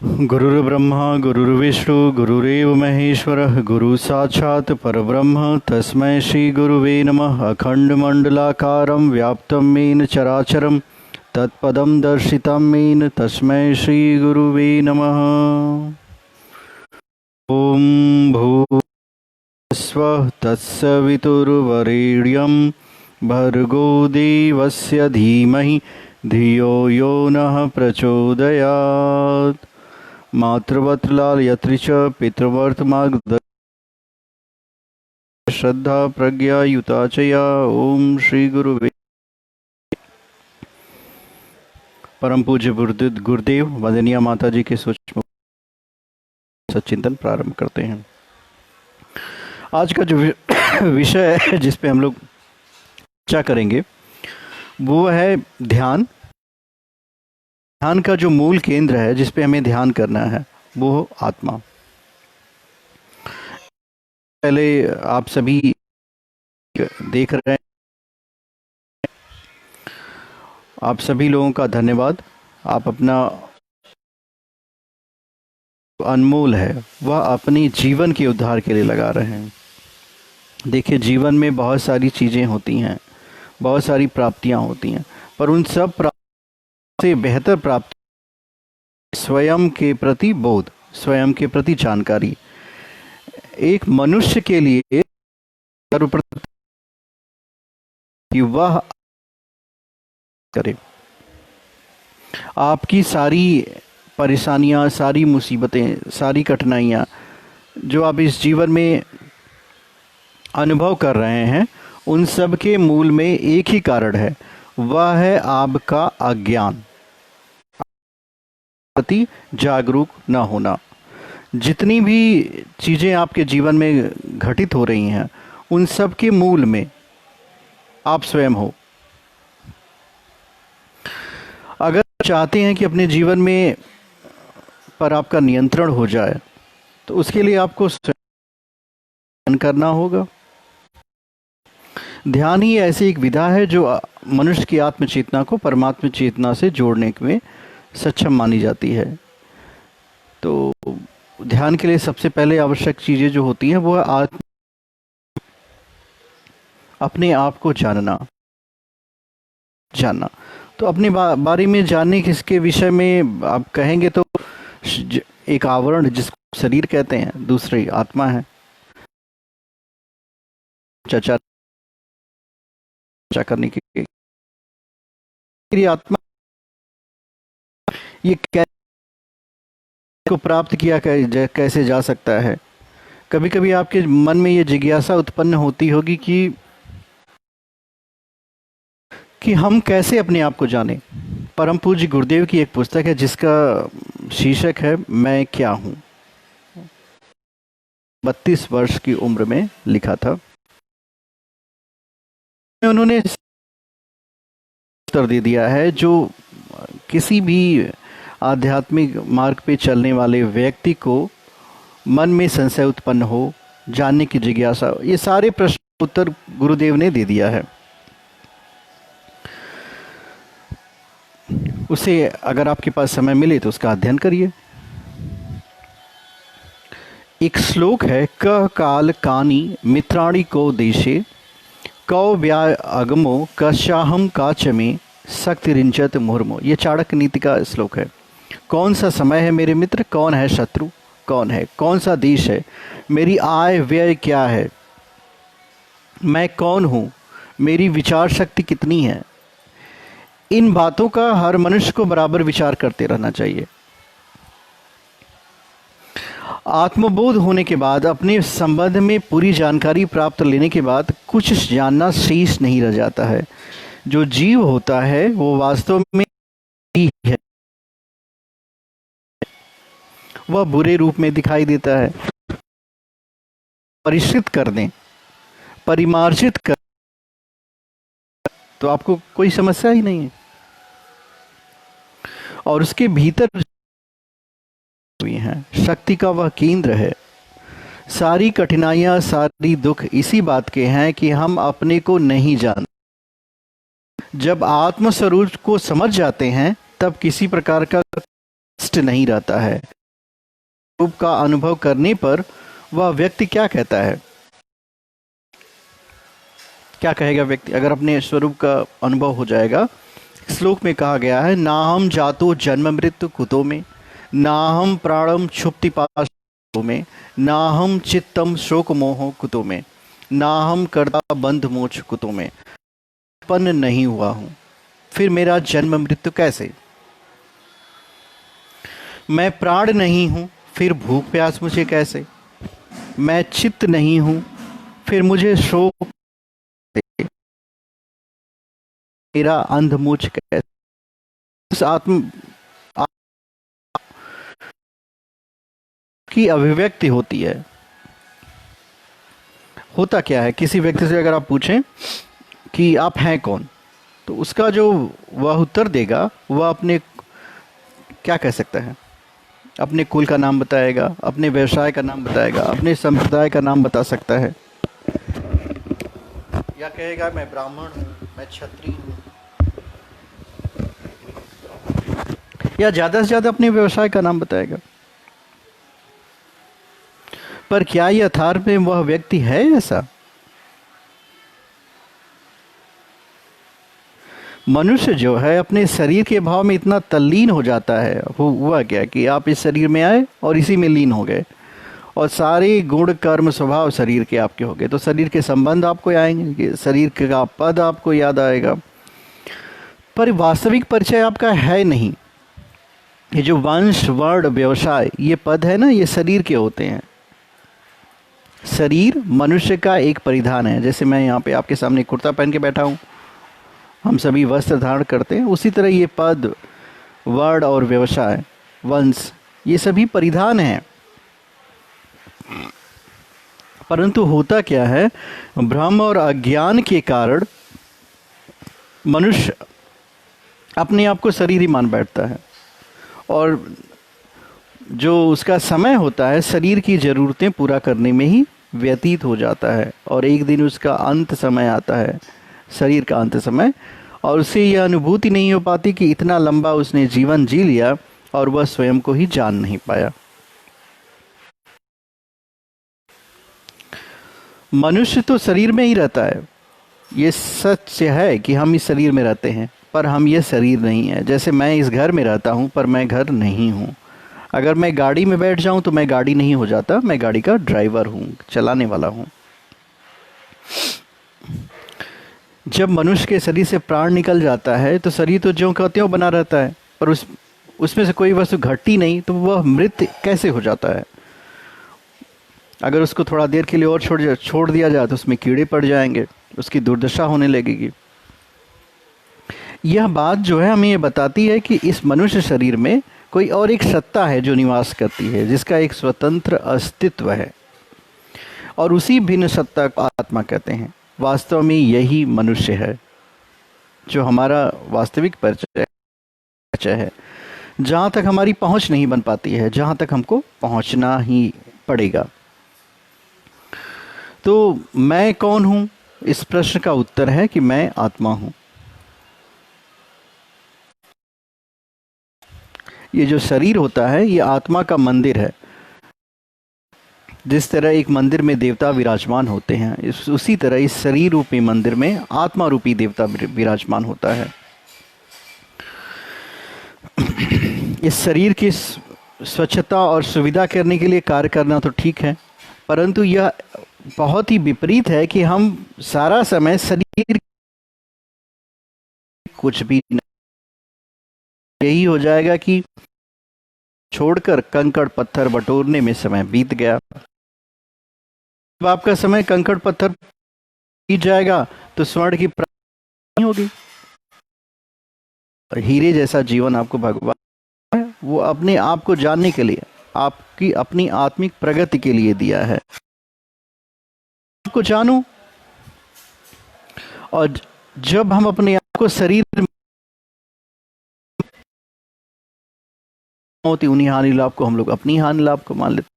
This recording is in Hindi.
गुरुर्ब्रह्मा गुरुर्विष्णु गुरुरेव महेश्वरः गुरु साक्षात् परब्रह्म तस्मै श्री गुरुवे नमः। अखंडमंडलाकारं व्याप्तं येन चराचरं तत्पदं दर्शितं येन तस्मै श्री गुरुवे नमः। ओम भूर्भुवस्सुः तत्सवितुर्वरेण्यं भर्गो देवस्य धीमहि धियो यो नः प्रचोदयात्। मातृवत्लाल यत्र च पितृवर्त मार्ग श्रद्धा प्रज्ञा युता चया। ओम श्री गुरुवे। परम पूज्य गुरुदेव वंदनीय माता जी के सूक्ष्म सच्चिंतन प्रारंभ करते हैं। आज का जो विषय है जिस पे हम लोग चर्चा करेंगे वो है ध्यान। ध्यान का जो मूल केंद्र है जिस पे हमें ध्यान करना है वो आत्मा। पहले आप सभी देख रहे हैं, आप सभी लोगों का धन्यवाद। आप अपना अनमोल है वह अपने जीवन के उद्धार के लिए लगा रहे हैं। देखिए, जीवन में बहुत सारी चीज़ें होती हैं, बहुत सारी प्राप्तियां होती हैं, पर उन सब प्राप्ति से बेहतर प्राप्ति स्वयं के प्रति बोध, स्वयं के प्रति जानकारी। एक मनुष्य के लिए सर्वप्रथम वह करे आपकी सारी परेशानियां, सारी मुसीबतें, सारी कठिनाइयां जो आप इस जीवन में अनुभव कर रहे हैं, उन सब के मूल में एक ही कारण है, वह है आपका अज्ञान, प्रति जागरूक न होना। जितनी भी चीज़ें आपके जीवन में घटित हो रही हैं उन सब के मूल में आप स्वयं हो। अगर चाहते हैं कि अपने जीवन में पर आपका नियंत्रण हो जाए तो उसके लिए आपको स्वयं करना होगा। ध्यान ही ऐसी एक विधा है जो मनुष्य की आत्म चेतना को परमात्म चेतना से जोड़ने में सक्षम मानी जाती है। तो ध्यान के लिए सबसे पहले आवश्यक चीज़ें जो होती हैं वो है अपने आप को जानना। तो अपने बारे में जानने किसके विषय में आप कहेंगे तो एक आवरण जिसको शरीर कहते हैं, दूसरी आत्मा है। चर्चा करने की आत्मा ये को प्राप्त किया कैसे जा सकता है। कभी कभी आपके मन में ये जिज्ञासा उत्पन्न होती होगी कि हम कैसे अपने आप को जानें। परम पूज्य गुरुदेव की एक पुस्तक है जिसका शीर्षक है मैं क्या हूँ। 32 वर्ष की उम्र में लिखा था। उन्होंने उत्तर दे दिया है जो किसी भी आध्यात्मिक मार्ग पे चलने वाले व्यक्ति को मन में संशय उत्पन्न हो, जानने की जिज्ञासा, ये सारे प्रश्न उत्तर गुरुदेव ने दे दिया है। उसे अगर आपके पास समय मिले तो उसका अध्ययन करिए। एक श्लोक है, क काल कानी मित्राणि को देशे कौ व्या अगमो कशाहम काच में शक्तिरिंचत मुहर्मो। ये चाणक्य नीति का श्लोक है। कौन सा समय है मेरे मित्र, कौन है शत्रु, कौन है, कौन सा देश है, मेरी आय व्यय क्या है, मैं कौन हूँ, मेरी विचार शक्ति कितनी है। इन बातों का हर मनुष्य को बराबर विचार करते रहना चाहिए। आत्मबोध होने के बाद, अपने संबंध में पूरी जानकारी प्राप्त लेने के बाद कुछ जानना शेष नहीं रह जाता है। जो जीव होता है वो वास्तव में है, वह बुरे रूप में दिखाई देता है। परिष्कृत कर दें, परिमार्जित कर तो आपको कोई समस्या ही नहीं है। और उसके भीतर हुई है शक्ति का वह केंद्र है। सारी कठिनाइयां, सारी दुख इसी बात के हैं कि हम अपने को नहीं जानते। जब आत्म स्वरूप को समझ जाते हैं तब किसी प्रकार का कष्ट नहीं रहता है। रूप का अनुभव करने पर वह व्यक्ति क्या कहता है? क्या कहेगा व्यक्ति अगर अपने स्वरूप का अनुभव हो जाएगा? श्लोक में कहा गया है, नाहम जातो जन्म मृत्यु कुतो में, नाहम प्राणम क्षुप्ति पाश कुतो में, नाहम चित्तम शोक मोह कुतो में, नाहम कर्ता बंध मोक्ष कुतो में। उत्पन्न नहीं हुआ हूं, फिर मेरा जन्म मृत्यु कैसे? मैं प्राण नहीं हूं, फिर भूख प्यास मुझे कैसे? मैं चित्त नहीं हूं, फिर मुझे शोक, मेरा अंधमोच कैसे? उस आत्म की अभिव्यक्ति होती है। होता क्या है, किसी व्यक्ति से अगर आप पूछें कि आप हैं कौन, तो उसका जो वह उत्तर देगा वह अपने क्या कह सकता है? अपने कुल का नाम बताएगा, अपने व्यवसाय का नाम बताएगा, अपने संप्रदाय का नाम बता सकता है, या कहेगा मैं ब्राह्मण हूँ, मैं क्षत्रिय हूँ, या ज़्यादा से ज़्यादा अपने व्यवसाय का नाम बताएगा। पर क्या यथार्थ में वह व्यक्ति है ऐसा? मनुष्य जो है अपने शरीर के भाव में इतना तल्लीन हो जाता है, हुआ क्या कि आप इस शरीर में आए और इसी में लीन हो गए, और सारे गुण कर्म स्वभाव शरीर के आपके हो गए। तो शरीर के संबंध आपको आएंगे, शरीर का पद आपको याद आएगा, पर वास्तविक परिचय आपका है नहीं। ये जो वंश वर्ण व्यवसाय ये पद है ना, ये शरीर के होते हैं। शरीर मनुष्य का एक परिधान है। जैसे मैं यहाँ पे आपके सामने कुर्ता पहन के बैठा हूँ, हम सभी वस्त्र धारण करते हैं, उसी तरह ये पद वर्ण और व्यवसाय वंश ये सभी परिधान हैं। परंतु होता क्या है, भ्रम और अज्ञान के कारण मनुष्य अपने आप को शरीर ही मान बैठता है, और जो उसका समय होता है शरीर की ज़रूरतें पूरा करने में ही व्यतीत हो जाता है, और एक दिन उसका अंत समय आता है, शरीर का अंत समय, और उसे यह अनुभूति नहीं हो पाती कि इतना लंबा उसने जीवन जी लिया और वह स्वयं को ही जान नहीं पाया। मनुष्य तो शरीर में ही रहता है, ये सच है कि हम इस शरीर में रहते हैं, पर हम ये शरीर नहीं है। जैसे मैं इस घर में रहता हूँ पर मैं घर नहीं हूँ। अगर मैं गाड़ी में बैठ जाऊँ तो मैं गाड़ी नहीं हो जाता, मैं गाड़ी का ड्राइवर हूँ, चलाने वाला हूँ। जब मनुष्य के शरीर से प्राण निकल जाता है तो शरीर तो ज्यों का त्यों बना रहता है, पर उसमें से कोई वस्तु घटती नहीं, तो वह मृत कैसे हो जाता है? अगर उसको थोड़ा देर के लिए और छोड़ दिया जाए तो उसमें कीड़े पड़ जाएंगे, उसकी दुर्दशा होने लगेगी। यह बात जो है हमें ये बताती है कि इस मनुष्य शरीर में कोई और एक सत्ता है जो निवास करती है, जिसका एक स्वतंत्र अस्तित्व है, और उसी भिन्न सत्ता को आत्मा कहते हैं। वास्तव में यही मनुष्य है जो हमारा वास्तविक परिचय है, जहाँ तक हमारी पहुँच नहीं बन पाती है, जहाँ तक हमको पहुँचना ही पड़ेगा। तो मैं कौन हूँ? इस प्रश्न का उत्तर है कि मैं आत्मा हूँ। ये जो शरीर होता है ये आत्मा का मंदिर है। जिस तरह एक मंदिर में देवता विराजमान होते हैं, उसी तरह इस शरीर रूपी मंदिर में आत्मा रूपी देवता विराजमान होता है। इस शरीर की स्वच्छता और सुविधा करने के लिए कार्य करना तो ठीक है, परंतु यह बहुत ही विपरीत है कि हम सारा समय शरीर कुछ भी नहीं, यही हो जाएगा कि छोड़कर कंकड़ पत्थर बटोरने में समय बीत गया। जब आपका समय कंकड़ पत्थर बीत जाएगा तो स्वर्ण की प्राप्ति होगी। और हीरे जैसा जीवन आपको भगवान है, वो अपने आप को जानने के लिए, आपकी अपनी आत्मिक प्रगति के लिए दिया है। आपको जानो, और जब हम अपने आप को शरीर होती उन्हीं हानि लाभ को हम लोग अपनी हानि लाभ को मान लेते।